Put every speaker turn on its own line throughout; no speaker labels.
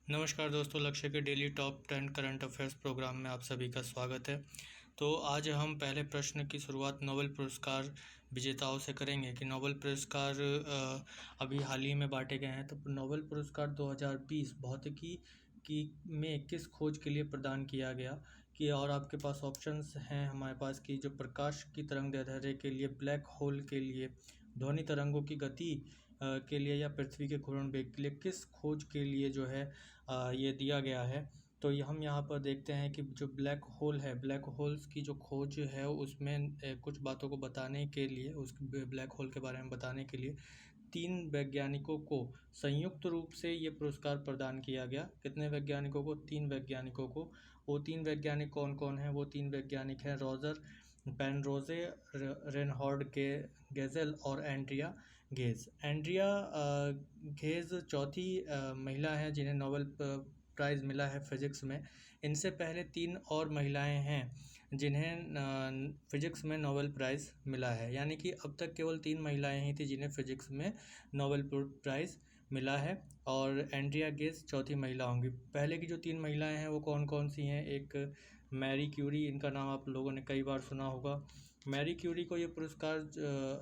नमस्कार दोस्तों, लक्ष्य के daily top 10 current affairs programme में आप सभी का स्वागत है। तो आज हम पहले प्रश्न की शुरुआत नोबेल पुरस्कार विजेताओं से करेंगे कि नोबेल पुरस्कार अभी हाल ही में बांटे गए हैं। तो नोबेल पुरस्कार 2020 भौतिकी की में किस खोज के लिए प्रदान किया गया कि और आपके पास ऑप्शंस हैं हमारे पास कि जो प्रकाश की तरंग दैर्ध्य के लिए, ब्लैक होल के लिए, ध्वनि तरंगों की गति के लिए या पृथ्वी के घूर्णन वेग के लिए किस खोज के लिए जो है ये दिया गया है। तो ये हम यहाँ पर देखते हैं कि जो ब्लैक होल है, ब्लैक होल्स की जो खोज है उसमें कुछ बातों को बताने के लिए, उस ब्लैक होल के बारे में बताने के लिए 3 वैज्ञानिकों को संयुक्त रूप से ये पुरस्कार प्रदान किया गया। कितने वैज्ञानिकों को? 3 वैज्ञानिकों को। वो 3 वैज्ञानिक कौन कौन हैं? वो 3 वैज्ञानिक हैं रॉजर पेनरोजे, रेनहार्ड के गेजेल और एंड्रिया गेज। एंड्रिया गेज चौथी महिला हैं जिन्हें नोबेल प्राइज़ मिला है फिजिक्स में। इनसे पहले 3 और महिलाएं हैं जिन्हें फिजिक्स में नोबेल प्राइज़ मिला है, यानी कि अब तक केवल 3 महिलाएं ही थी जिन्हें फिजिक्स में नोबेल प्राइज़ मिला है और एंड्रिया गेज चौथी महिला होंगी। पहले की जो 3 महिलाएं हैं वो कौन कौन सी हैं? एक मैरी क्यूरी, इनका नाम आप लोगों ने कई बार सुना होगा। मैरी क्यूरी को ये पुरस्कार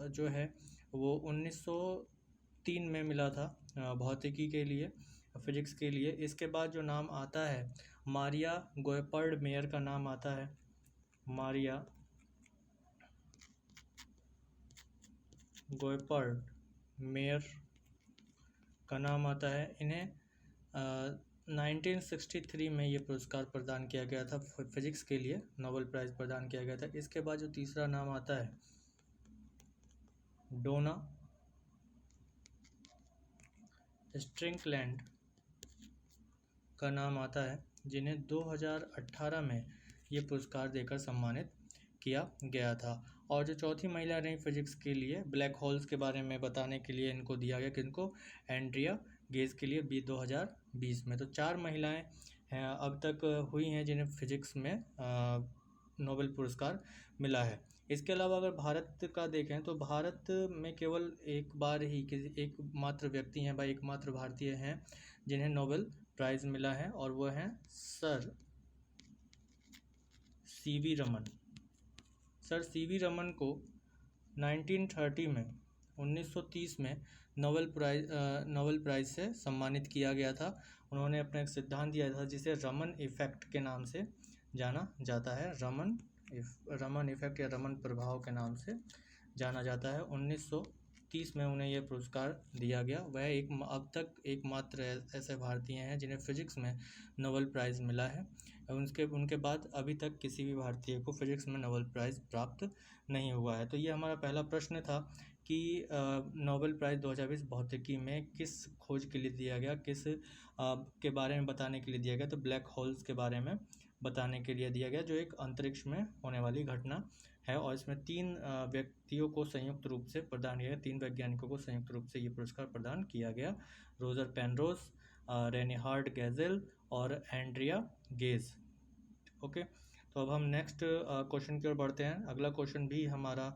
जो है वो 1903 में मिला था भौतिकी के लिए, फिजिक्स के लिए। इसके बाद जो नाम आता है मारिया गोएपर्ड मेयर का नाम आता है। मारिया गोएपर्ड मेयर का नाम आता है। इन्हें 1963 में ये पुरस्कार प्रदान किया गया था, फिजिक्स के लिए नोबेल प्राइज़ प्रदान किया गया था। इसके बाद जो तीसरा नाम आता है डोना स्ट्रिकलैंड का नाम आता है, जिन्हें 2018 में ये पुरस्कार देकर सम्मानित किया गया था। और जो चौथी महिला रही फिजिक्स के लिए, ब्लैक होल्स के बारे में बताने के लिए इनको दिया गया, किनको? एंड्रिया गेज के लिए 2020 में। तो 4 महिलाएं हैं अब तक हुई हैं जिन्हें फिजिक्स में नोबेल पुरस्कार मिला है। इसके अलावा अगर भारत का देखें तो भारत में केवल एक बार ही एकमात्र व्यक्ति हैं, भाई एकमात्र भारतीय हैं जिन्हें नोबेल प्राइज़ मिला है, और वो हैं sir CV Raman. Sir CV Raman को 1930 में 1930 में नोबेल प्राइज़ से सम्मानित किया गया था। उन्होंने अपना एक सिद्धांत दिया था जिसे रमन इफ़ेक्ट के नाम से जाना जाता है। रमन इफ़ेक्ट या रमन प्रभाव के नाम से जाना जाता है। 1930 में उन्हें यह पुरस्कार दिया गया। वह अब तक एकमात्र ऐसे भारतीय हैं जिन्हें फिजिक्स में नोबेल प्राइज़ मिला है। उनके बाद अभी तक किसी भी भारतीय को फिजिक्स में नोबेल प्राइज़ प्राप्त नहीं हुआ है। तो ये हमारा पहला प्रश्न था कि नोबेल प्राइज़ 2020 भौतिकी में किस खोज के लिए दिया गया, किस के बारे में बताने के लिए दिया गया? तो ब्लैक होल्स के बारे में बताने के लिए दिया गया, जो एक अंतरिक्ष में होने वाली घटना है। और इसमें 3 व्यक्तियों को संयुक्त रूप से प्रदान किया गया, 3 वैज्ञानिकों को संयुक्त रूप से ये पुरस्कार प्रदान किया गया, रोजर पेनरोज, रेनिहार्ड गेजेल और एंड्रिया गेज। ओके, तो अब हम नेक्स्ट क्वेश्चन की ओर बढ़ते हैं। अगला क्वेश्चन भी हमारा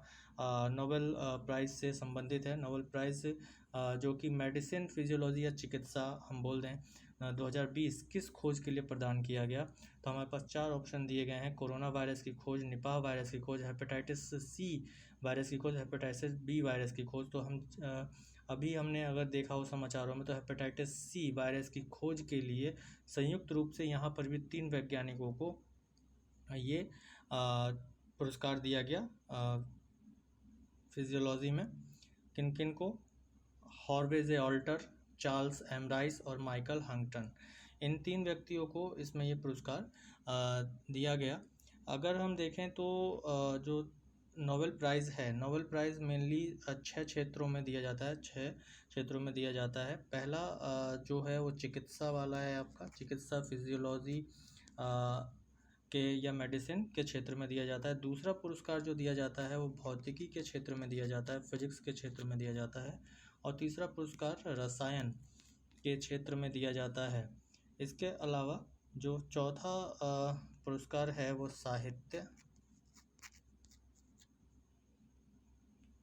नोबेल प्राइज़ से संबंधित है। नोबेल प्राइज़ जो कि मेडिसिन, फिजियोलॉजी या चिकित्सा हम बोल दें, 2020 किस खोज के लिए प्रदान किया गया? तो हमारे पास 4 ऑप्शन दिए गए हैं। कोरोना वायरस की खोज, निपाह वायरस की खोज, हेपेटाइटिस सी वायरस की खोज, हेपेटाइटिस बी वायरस की खोज। तो हम अभी हमने अगर देखा हो समाचारों में तो हेपेटाइटिस सी वायरस की खोज के लिए संयुक्त रूप से यहाँ पर भी 3 वैज्ञानिकों को ये पुरस्कार दिया गया फिजियोलॉजी में। किन किन को? हॉर्वेजे ऑल्टर, चार्ल्स एम राइस और माइकल हंगटन। इन 3 व्यक्तियों को इसमें ये पुरस्कार दिया गया। अगर हम देखें तो जो नोबेल प्राइज़ है, नोबेल प्राइज़ मेनली 6 क्षेत्रों में दिया जाता है। 6 क्षेत्रों में दिया जाता है। पहला जो है वो चिकित्सा वाला है, आपका चिकित्सा, फिजियोलॉजी के या मेडिसिन के क्षेत्र में दिया जाता है। दूसरा पुरस्कार जो दिया जाता है वो भौतिकी के क्षेत्र में दिया जाता है, फिजिक्स के क्षेत्र में दिया जाता है। और तीसरा पुरस्कार रसायन के क्षेत्र में दिया जाता है। इसके अलावा जो चौथा पुरस्कार है वो साहित्य,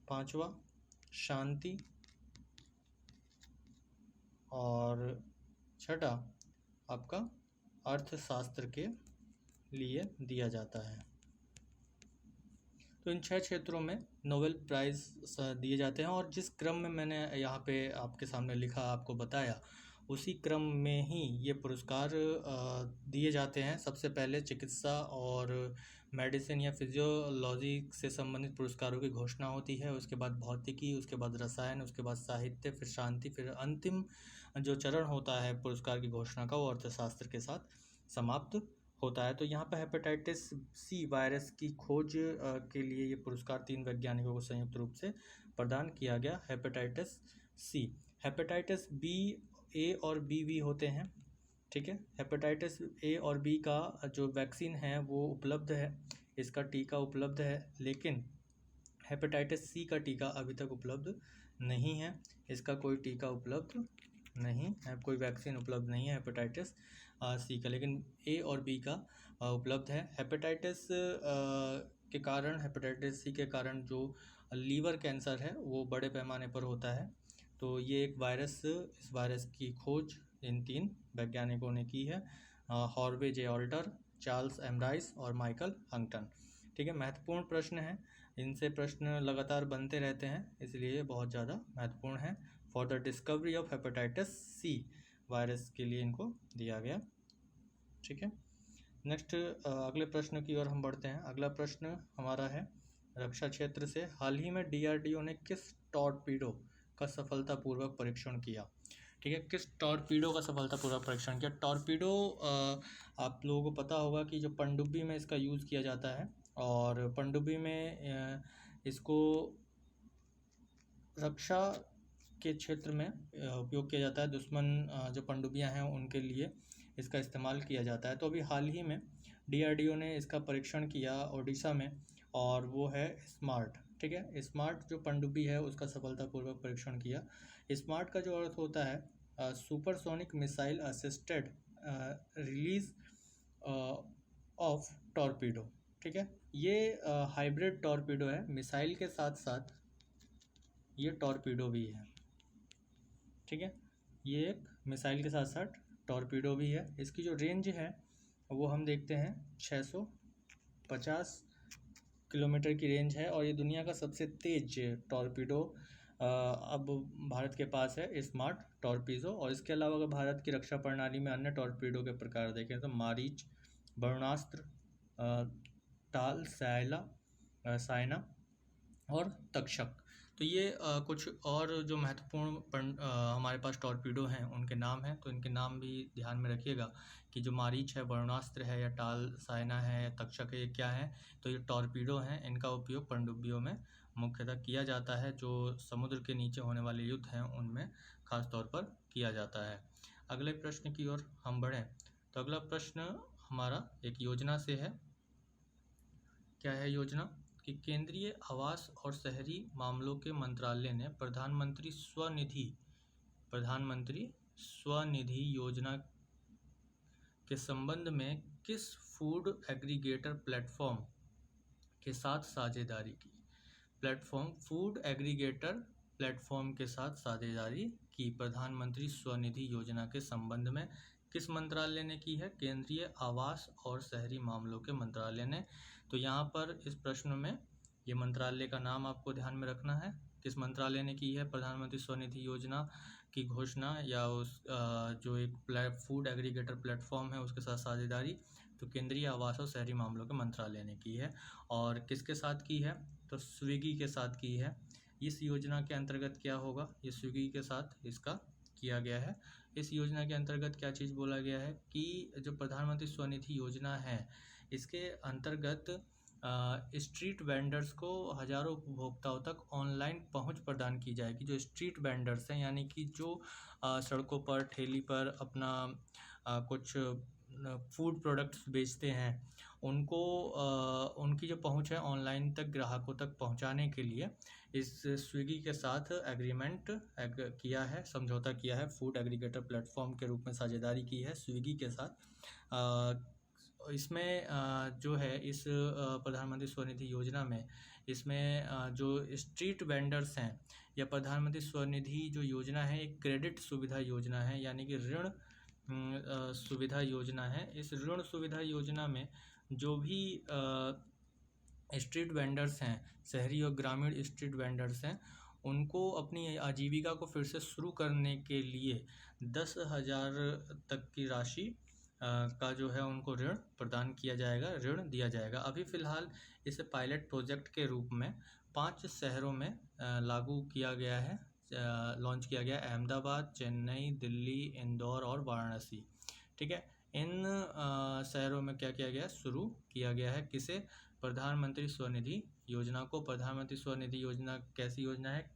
पांचवा शांति और छठा आपका अर्थशास्त्र के लिए दिया जाता है। तो इन 6 क्षेत्रों में नोबेल प्राइज़ दिए जाते हैं, और जिस क्रम में मैंने यहाँ पे आपके सामने लिखा, आपको बताया, उसी क्रम में ही ये पुरस्कार दिए जाते हैं। सबसे पहले चिकित्सा और मेडिसिन या फिजियोलॉजी से संबंधित पुरस्कारों की घोषणा होती है, उसके बाद भौतिकी, उसके बाद रसायन, उसके बाद साहित्य, फिर शांति, फिर अंतिम जो चरण होता है पुरस्कार की घोषणा का, वो अर्थशास्त्र के साथ समाप्त होता है। तो यहाँ पर हेपेटाइटिस सी वायरस की खोज के लिए ये पुरस्कार 3 वैज्ञानिकों को संयुक्त रूप से प्रदान किया गया। हेपेटाइटिस सी, हेपेटाइटिस बी, ए और बी भी होते हैं, ठीक है। हेपेटाइटिस ए और बी का जो वैक्सीन है वो उपलब्ध है, इसका टीका उपलब्ध है, लेकिन हेपेटाइटिस सी का टीका अभी तक उपलब्ध नहीं है। इसका कोई टीका उपलब्ध नहीं है, कोई वैक्सीन उपलब्ध नहीं है हेपेटाइटिस सी का, लेकिन ए और बी का उपलब्ध है। हेपेटाइटिस के कारण, हेपेटाइटिस सी के कारण जो लीवर कैंसर है वो बड़े पैमाने पर होता है। तो ये एक वायरस, इस वायरस की खोज इन 3 वैज्ञानिकों ने की है, हॉर्वे जे ऑल्टर, चार्ल्स एम राइस और माइकल हंगटन, ठीक है। महत्वपूर्ण प्रश्न है, इनसे प्रश्न लगातार बनते रहते हैं, इसलिए ये बहुत ज़्यादा महत्वपूर्ण है। For the discovery of hepatitis C virus के लिए इनको दिया गया, ठीक है। नेक्स्ट अगले प्रश्न की ओर हम बढ़ते हैं। अगला प्रश्न हमारा है रक्षा क्षेत्र से। हाल ही में डीआरडीओ ने किस टॉर्पीडो का सफलतापूर्वक परीक्षण किया, ठीक है। किस टॉर्पीडो का सफलतापूर्वक परीक्षण किया। टॉर्पीडो आप लोगों को पता होगा कि जो पनडुब्बी में इसका यूज़ किया जाता है, और पनडुब्बी में इसको रक्षा के क्षेत्र में उपयोग किया जाता है। दुश्मन जो पनडुब्बियां हैं उनके लिए इसका इस्तेमाल किया जाता है। तो अभी हाल ही में डीआरडीओ ने इसका परीक्षण किया ओडिशा में, और वो है स्मार्ट, ठीक है। स्मार्ट जो पनडुब्बी है उसका सफलतापूर्वक परीक्षण किया। स्मार्ट का जो अर्थ होता है supersonic missile assisted release of torpedo, ठीक है। ये हाइब्रिड टॉर्पीडो है, मिसाइल के साथ साथ ये टॉर्पीडो भी है, ठीक है। ये एक मिसाइल के साथ साथ टॉर्पीडो भी है। इसकी जो रेंज है वो हम देखते हैं 650 किलोमीटर की रेंज है, और ये दुनिया का सबसे तेज टॉर्पीडो अब भारत के पास है, स्मार्ट टॉर्पीडो। और इसके अलावा अगर भारत की रक्षा प्रणाली में अन्य टॉर्पीडो के प्रकार देखें तो मारीच, वरुणास्त्र, टाल, सायना और तक्षक। तो ये कुछ और जो महत्वपूर्ण हमारे पास टॉर्पीडो हैं उनके नाम हैं, तो इनके नाम भी ध्यान में रखिएगा कि जो मारीच है, वरुणास्त्र है, या टाल, सायना है, या तक्षक है, ये क्या है। तो ये टॉर्पीडो हैं, इनका उपयोग पनडुब्बियों में मुख्यतः किया जाता है। जो समुद्र के नीचे होने वाले युद्ध हैं उनमें खास तौर पर किया जाता है। अगले प्रश्न की ओर हम बढ़ें तो अगला प्रश्न हमारा एक योजना से है। क्या है योजना कि केंद्रीय आवास और शहरी मामलों के मंत्रालय ने प्रधानमंत्री स्वनिधि योजना के संबंध में किस फूड एग्रीगेटर प्लेटफॉर्म के साथ साझेदारी की। फूड एग्रीगेटर प्लेटफॉर्म के साथ साझेदारी की प्रधानमंत्री स्वनिधि योजना के संबंध में किस मंत्रालय ने की है। केंद्रीय आवास और शहरी मामलों के मंत्रालय ने। तो यहाँ पर इस प्रश्न में ये मंत्रालय का नाम आपको ध्यान में रखना है, किस मंत्रालय ने की है प्रधानमंत्री स्वनिधि योजना की घोषणा, या उस जो एक फूड एग्रीगेटर प्लेटफॉर्म है उसके साथ साझेदारी। तो केंद्रीय आवास और शहरी मामलों के मंत्रालय ने की है। और किसके साथ की है, तो स्विगी के साथ की है। इस योजना के अंतर्गत क्या होगा, ये स्विगी के साथ इसका किया गया है। इस योजना के अंतर्गत क्या चीज़ बोला गया है कि जो प्रधानमंत्री स्वनिधि योजना है इसके अंतर्गत स्ट्रीट वेंडर्स को हज़ारों उपभोक्ताओं तक ऑनलाइन पहुंच प्रदान की जाएगी। जो स्ट्रीट वेंडर्स हैं, यानी कि जो सड़कों पर, ठेली पर अपना कुछ फूड प्रोडक्ट्स बेचते हैं, उनको उनकी जो पहुंच है ऑनलाइन तक ग्राहकों तक पहुंचाने के लिए इस स्विगी के साथ एग्रीमेंट किया है, समझौता किया है। फूड एग्रीगेटर प्लेटफॉर्म के रूप में साझेदारी की है स्विगी के साथ। इसमें जो है इस प्रधानमंत्री स्वनिधि योजना में इसमें जो स्ट्रीट वेंडर्स हैं, या प्रधानमंत्री स्वनिधि जो योजना है एक क्रेडिट सुविधा योजना है, यानी कि ऋण सुविधा योजना है। इस ऋण सुविधा योजना में जो भी स्ट्रीट वेंडर्स हैं, शहरी और ग्रामीण स्ट्रीट वेंडर्स हैं, उनको अपनी आजीविका को फिर से शुरू करने के लिए 10,000 तक की राशि का जो है उनको ऋण प्रदान किया जाएगा, ऋण दिया जाएगा। अभी फ़िलहाल इसे पायलट प्रोजेक्ट के रूप में 5 शहरों में लागू किया गया है, लॉन्च किया गया, अहमदाबाद, चेन्नई, दिल्ली, इंदौर और वाराणसी। ठीक है, इन शहरों में क्या किया गया, शुरू किया गया है किसे, प्रधानमंत्री स्वनिधि योजना को। प्रधानमंत्री स्वनिधि योजना कैसी योजना है,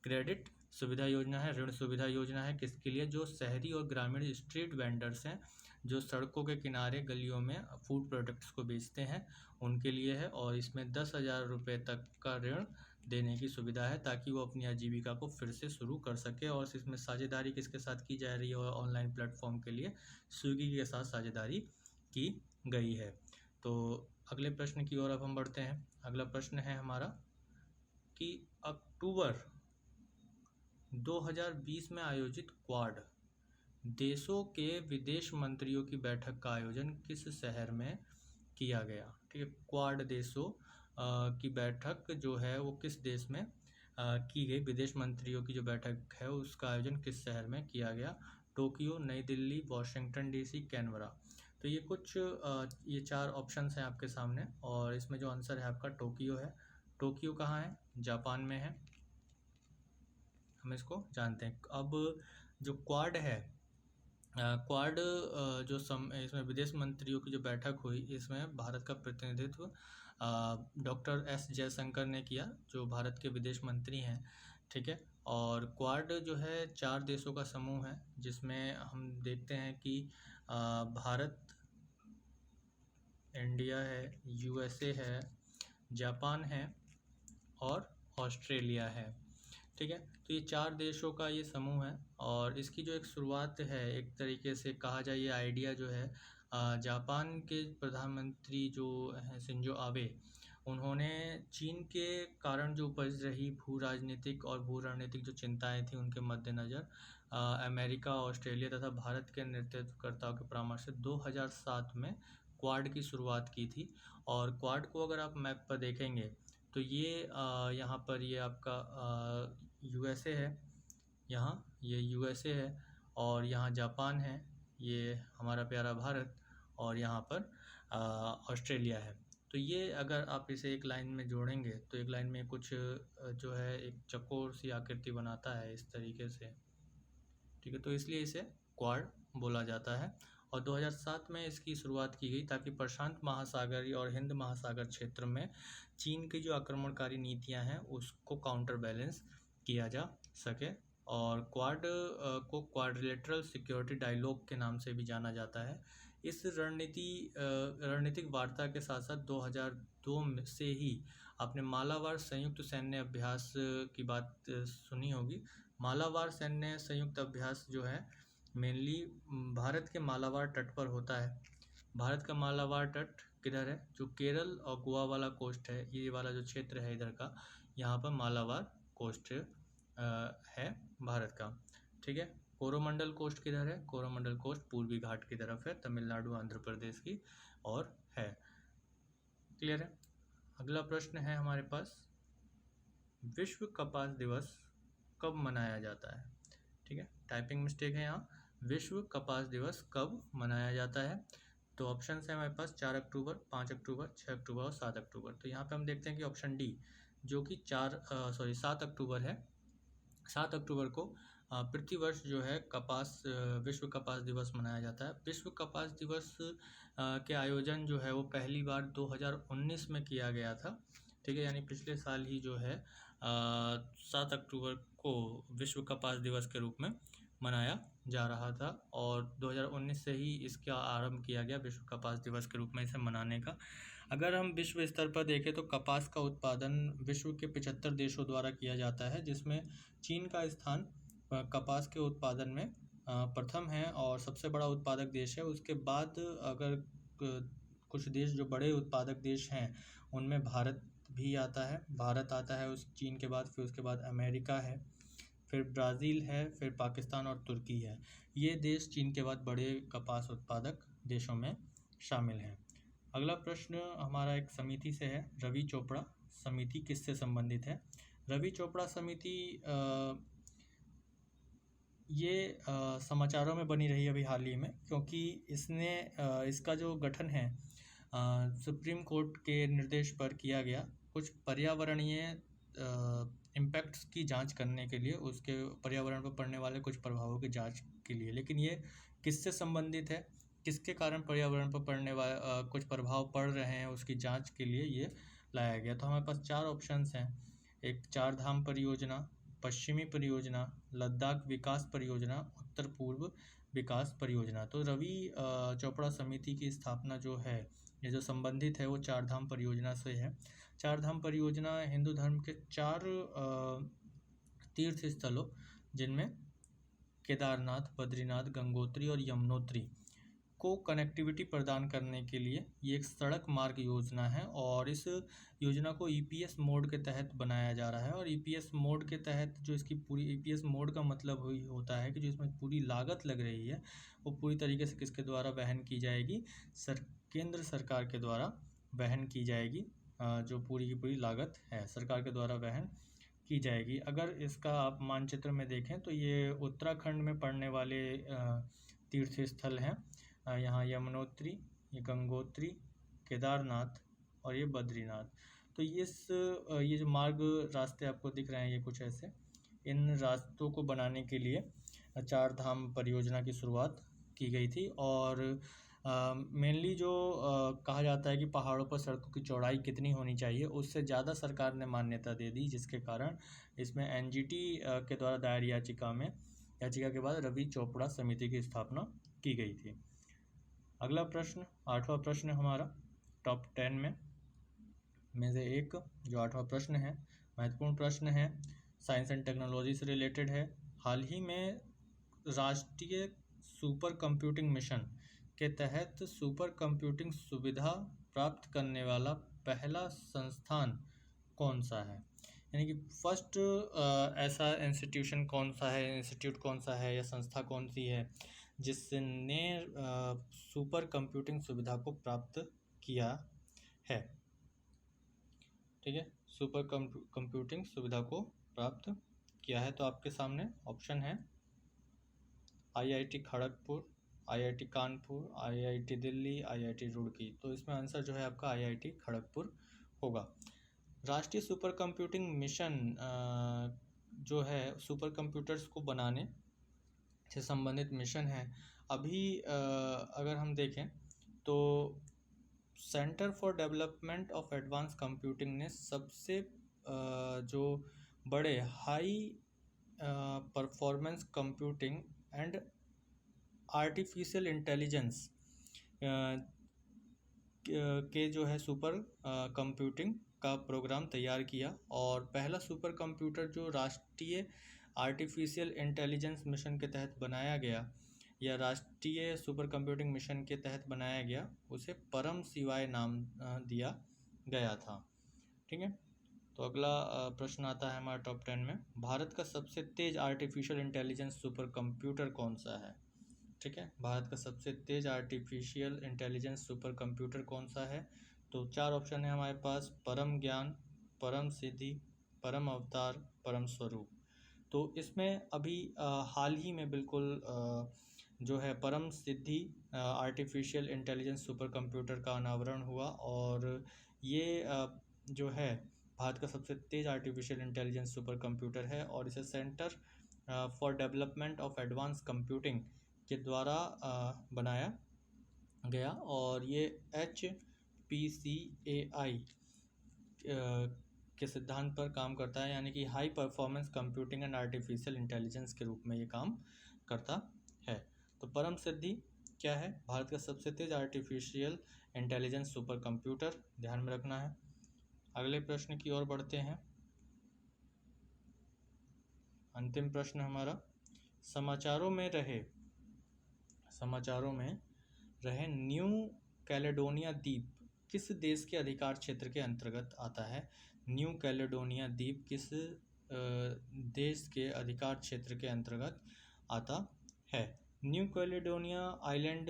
क्रेडिट सुविधा योजना है, ऋण सुविधा योजना है। किसके लिए, जो शहरी और ग्रामीण स्ट्रीट वेंडर्स हैं, जो सड़कों के किनारे गलियों में फूड प्रोडक्ट्स को बेचते हैं, उनके लिए है। और इसमें 10,000 रुपये तक का ऋण देने की सुविधा है ताकि वो अपनी आजीविका को फिर से शुरू कर सके। और इसमें साझेदारी किसके साथ की जा रही है, और ऑनलाइन प्लेटफॉर्म के लिए स्विगी के साथ साझेदारी की गई है। तो अगले प्रश्न की ओर अब हम बढ़ते हैं। अगला प्रश्न है हमारा कि अक्टूबर 2020 में आयोजित क्वाड देशों के विदेश मंत्रियों की बैठक का आयोजन किस शहर में किया गया। ठीक है, क्वाड देशों की बैठक जो है वो किस देश में की गई, विदेश मंत्रियों की जो बैठक है उसका आयोजन किस शहर में किया गया। टोक्यो, नई दिल्ली, वॉशिंगटन डीसी, कैनबरा। तो ये कुछ ये 4 ऑप्शंस हैं आपके सामने, और इसमें जो आंसर है आपका टोक्यो है। टोक्यो कहाँ है, जापान में है, हम इसको जानते हैं। अब जो क्वाड है, क्वाड इसमें विदेश मंत्रियों की जो बैठक हुई, इसमें भारत का प्रतिनिधित्व डॉक्टर एस जयशंकर ने किया, जो भारत के विदेश मंत्री हैं। ठीक है, और क्वाड जो है 4 देशों का समूह है, जिसमें हम देखते हैं कि भारत, इंडिया है, यूएसए है, जापान है और ऑस्ट्रेलिया है। ठीक है, तो ये 4 देशों का ये समूह है, और इसकी जो एक शुरुआत है, एक तरीके से कहा जाए, ये आइडिया जो है जापान के प्रधानमंत्री जो हैं शिंजो आबे, उन्होंने चीन के कारण जो उपज रही भू राजनीतिक और भू रणनीतिक जो चिंताएं थी, उनके मद्देनज़र अमेरिका, ऑस्ट्रेलिया तथा भारत के नेतृत्वकर्ताओं के परामर्श से 2007 में क्वाड की शुरुआत की थी। और क्वाड को अगर आप मैप पर देखेंगे तो ये यहाँ पर ये आपका यूएसए है, यहाँ ये यूएसए है, और यहाँ जापान है, ये हमारा प्यारा भारत, और यहाँ पर ऑस्ट्रेलिया है। तो ये अगर आप इसे एक लाइन में जोड़ेंगे तो एक लाइन में कुछ जो है एक चौकोर सी आकृति बनाता है इस तरीके से। ठीक है, तो इसलिए इसे क्वाड बोला जाता है। और 2007 में इसकी शुरुआत की गई ताकि प्रशांत महासागरीय और हिंद महासागर क्षेत्र में चीन की जो आक्रमणकारी नीतियां हैं उसको काउंटर बैलेंस किया जा सके। और क्वाड को क्वाड्रिलेटरल सिक्योरिटी डायलॉग के नाम से भी जाना जाता है। इस रणनीतिक वार्ता के साथ साथ 2002 से ही आपने मालाबार संयुक्त सैन्य अभ्यास की बात सुनी होगी। मालाबार सैन्य संयुक्त अभ्यास जो है मेनली भारत के मालाबार तट पर होता है। भारत का मालाबार तट किधर है, जो केरल और गोवा वाला कोस्ट है, ये वाला जो क्षेत्र है इधर का, यहाँ पर मालाबार कोस्ट है भारत का। ठीक है, कोरोमंडल कोस्ट किधर है, कोरोमंडल कोस्ट पूर्वी घाट की तरफ है, तमिलनाडु आंध्र प्रदेश की और है। क्लियर है। अगला प्रश्न है हमारे पास, विश्व कपास दिवस कब मनाया जाता है। ठीक है, टाइपिंग मिस्टेक है यहाँ, विश्व कपास दिवस कब मनाया जाता है। तो ऑप्शन है हमारे पास 4 अक्टूबर, 5 अक्टूबर, 6 अक्टूबर और 7 अक्टूबर। तो यहाँ पे हम देखते हैं कि ऑप्शन डी जो कि 7 अक्टूबर है, 7 अक्टूबर को प्रतिवर्ष जो है कपास विश्व कपास दिवस मनाया जाता है। विश्व कपास दिवस के आयोजन जो है वो पहली बार 2019 में किया गया था। ठीक है, यानी पिछले साल ही जो है 7 अक्टूबर को विश्व कपास दिवस के रूप में मनाया जा रहा था, और 2019 से ही इसका आरंभ किया गया विश्व कपास दिवस के रूप में इसे मनाने का। अगर हम विश्व स्तर पर देखें तो कपास का उत्पादन विश्व के 75 देशों द्वारा किया जाता है, जिसमें चीन का स्थान कपास के उत्पादन में प्रथम है और सबसे बड़ा उत्पादक देश है। उसके बाद अगर कुछ देश जो बड़े उत्पादक देश हैं उनमें भारत भी आता है, भारत आता है उस चीन के बाद, फिर उसके बाद अमेरिका है, फिर ब्राज़ील है, फिर पाकिस्तान और तुर्की है। ये देश चीन के बाद बड़े कपास उत्पादक देशों में शामिल हैं। अगला प्रश्न हमारा एक समिति से है। रवि चोपड़ा समिति किससे संबंधित है? रवि चोपड़ा समिति ये समाचारों में बनी रही अभी हाल ही में, क्योंकि इसका जो गठन है सुप्रीम कोर्ट के निर्देश पर किया गया, कुछ पर्यावरणीय इम्पैक्ट्स की जांच करने के लिए, उसके पर्यावरण पर पड़ने वाले कुछ प्रभावों की जांच के लिए। लेकिन ये किससे संबंधित है, किसके कारण पर्यावरण पर पड़ने वाले कुछ प्रभाव पड़ रहे हैं, उसकी जांच के लिए ये लाया गया। तो हमारे पास 4 ऑप्शंस हैं। एक चार धाम परियोजना, पश्चिमी परियोजना, लद्दाख विकास परियोजना, उत्तर पूर्व विकास परियोजना। तो रवि चोपड़ा समिति की स्थापना जो है, ये जो संबंधित है, वो चार धाम परियोजना से है। चार धाम परियोजना हिंदू धर्म के 4 तीर्थ स्थलों, जिनमें केदारनाथ, बद्रीनाथ, गंगोत्री और यमुनोत्री को कनेक्टिविटी प्रदान करने के लिए ये एक सड़क मार्ग योजना है, और इस योजना को ईपीएस मोड के तहत बनाया जा रहा है। और ईपीएस मोड के तहत जो इसकी पूरी, ईपीएस मोड का मतलब होता है कि जो इसमें पूरी लागत लग रही है वो पूरी तरीके से किसके द्वारा वहन की जाएगी? केंद्र सरकार के द्वारा वहन की जाएगी। जो पूरी की पूरी लागत है सरकार के द्वारा वहन की जाएगी। अगर इसका आप मानचित्र में देखें तो ये उत्तराखंड में पड़ने वाले तीर्थ स्थल हैं। यहाँ यमुनोत्री, ये गंगोत्री, केदारनाथ और ये बद्रीनाथ। तो ये जो मार्ग रास्ते आपको दिख रहे हैं, ये कुछ ऐसे, इन रास्तों को बनाने के लिए चार धाम परियोजना की शुरुआत की गई थी। और मेनली जो कहा जाता है कि पहाड़ों पर सड़कों की चौड़ाई कितनी होनी चाहिए, उससे ज़्यादा सरकार ने मान्यता दे दी, जिसके कारण इसमें एनजीटी के द्वारा दायर याचिका के बाद रवि चोपड़ा समिति की स्थापना की गई थी। अगला प्रश्न, 8वां प्रश्न हमारा टॉप 10 में से एक जो 8वां प्रश्न है, महत्वपूर्ण प्रश्न है, साइंस एंड टेक्नोलॉजी से रिलेटेड है। हाल ही में राष्ट्रीय सुपर कंप्यूटिंग मिशन के तहत सुपर कंप्यूटिंग सुविधा प्राप्त करने वाला पहला संस्थान कौन सा है? यानी कि फर्स्ट ऐसा इंस्टीट्यूट कौन सा है या संस्था कौन सी है जिसने सुपर कंप्यूटिंग सुविधा को प्राप्त किया है? ठीक है, सुपर कंप्यूटिंग सुविधा को प्राप्त किया है। तो आपके सामने ऑप्शन है IIT Kharagpur, IIT Kanpur, IIT Delhi, IIT Roorkee. तो इसमें आंसर जो है आपका आईआईटी खड़गपुर होगा। राष्ट्रीय सुपर कंप्यूटिंग मिशन जो है सुपर कंप्यूटर्स को बनाने से संबंधित मिशन है। अभी अगर हम देखें तो centre for development of advance computing ने सबसे जो बड़े high performance computing and artificial intelligence के जो है सुपर कंप्यूटिंग का प्रोग्राम तैयार किया। और पहला सुपर कंप्यूटर जो राष्ट्रीय आर्टिफिशियल इंटेलिजेंस मिशन के तहत बनाया गया, या राष्ट्रीय सुपर कंप्यूटिंग मिशन के तहत बनाया गया, उसे परम शिवाय नाम दिया गया था। ठीक है, तो अगला प्रश्न आता है हमारा टॉप 10 में, भारत का सबसे तेज आर्टिफिशियल इंटेलिजेंस सुपर कंप्यूटर कौन सा है? ठीक है, भारत का सबसे तेज आर्टिफिशियल इंटेलिजेंस सुपर कंप्यूटर कौन सा है? तो 4 ऑप्शन है हमारे पास, परम ज्ञान, परम सिद्धि, परम अवतार, परम स्वरूप। तो इसमें अभी हाल ही में बिल्कुल जो है परम सिद्धि आर्टिफिशियल इंटेलिजेंस सुपर कंप्यूटर का अनावरण हुआ। और ये जो है भारत का सबसे तेज आर्टिफिशियल इंटेलिजेंस सुपर कंप्यूटर है, और इसे centre for development of advance computing के द्वारा बनाया गया। और ये HPCAI के सिद्धांत पर काम करता है, यानी कि high performance computing and artificial intelligence के रूप में ये काम करता है। तो परम सिद्धि क्या है? भारत का सबसे तेज आर्टिफिशियल इंटेलिजेंस सुपर कंप्यूटर, ध्यान में रखना है। अगले प्रश्न की ओर बढ़ते हैं। अंतिम प्रश्न हमारा, समाचारों में रहे न्यू कैलेडोनिया द्वीप किस देश के अधिकार क्षेत्र के अंतर्गत आता है? न्यू कैलेडोनिया द्वीप किस देश के अधिकार क्षेत्र के अंतर्गत आता है। न्यू कैलेडोनिया आइलैंड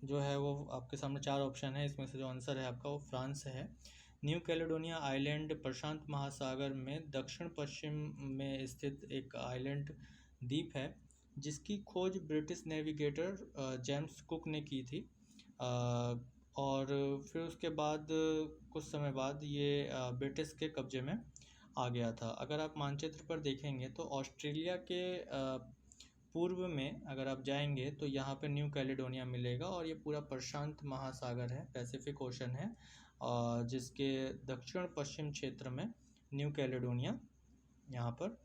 जो है वो आपके सामने 4 ऑप्शन है, इसमें से जो आंसर है आपका वो फ्रांस है। न्यू कैलेडोनिया आइलैंड प्रशांत महासागर में दक्षिण पश्चिम में स्थित एक आइलैंड द्वीप है, जिसकी खोज ब्रिटिश नेविगेटर जेम्स कुक ने की थी। और फिर उसके बाद कुछ समय बाद ये ब्रिटिश के कब्जे में आ गया था। अगर आप मानचित्र पर देखेंगे तो ऑस्ट्रेलिया के पूर्व में अगर आप जाएंगे तो यहाँ पे न्यू कैलेडोनिया मिलेगा, और ये पूरा प्रशांत महासागर है, पैसिफिक ओशन है, जिसके दक्षिण पश्चिम क्षेत्र में न्यू कैलेडोनिया यहाँ पर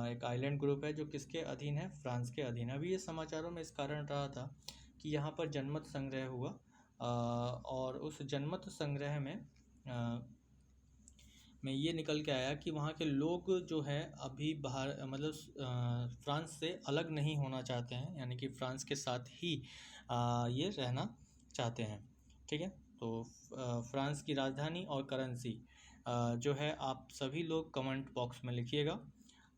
एक आइलैंड ग्रुप है, जो किसके अधीन है, फ्रांस के अधीन है। अभी ये समाचारों में इस कारण रहा था कि यहाँ पर जनमत संग्रह हुआ, और उस जनमत संग्रह में ये निकल के आया कि वहाँ के लोग जो है अभी बाहर मतलब फ्रांस से अलग नहीं होना चाहते हैं, यानी कि फ्रांस के साथ ही ये रहना चाहते हैं। ठीक है, तो फ्रांस की राजधानी और करेंसी जो है आप सभी लोग कमेंट बॉक्स में लिखिएगा,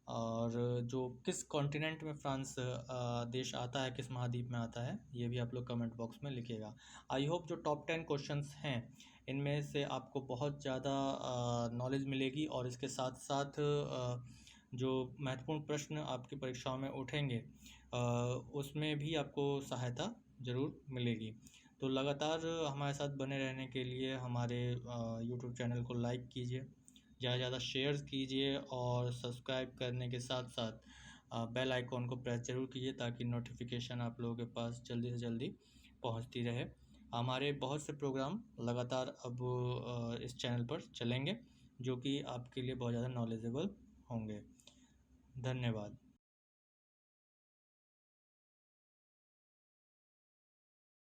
और जो किस कॉन्टिनेंट में फ्रांस देश आता है, किस महाद्वीप में आता है, ये भी आप लोग कमेंट बॉक्स में लिखिएगा। आई होप जो टॉप 10 क्वेश्चंस हैं इनमें से आपको बहुत ज़्यादा नॉलेज मिलेगी, और इसके साथ साथ जो महत्वपूर्ण प्रश्न आपकी परीक्षाओं में उठेंगे उसमें भी आपको सहायता ज़रूर मिलेगी। तो लगातार हमारे साथ बने रहने के लिए हमारे यूट्यूब चैनल को लाइक कीजिए, ज़्यादा से ज़्यादा शेयर कीजिए, और सब्सक्राइब करने के साथ साथ बेल आइकॉन को प्रेस ज़रूर कीजिए, ताकि नोटिफिकेशन आप लोगों के पास जल्दी से जल्दी पहुंचती रहे। हमारे बहुत से प्रोग्राम लगातार अब इस चैनल पर चलेंगे, जो कि आपके लिए बहुत ज़्यादा नॉलेजेबल होंगे। धन्यवाद।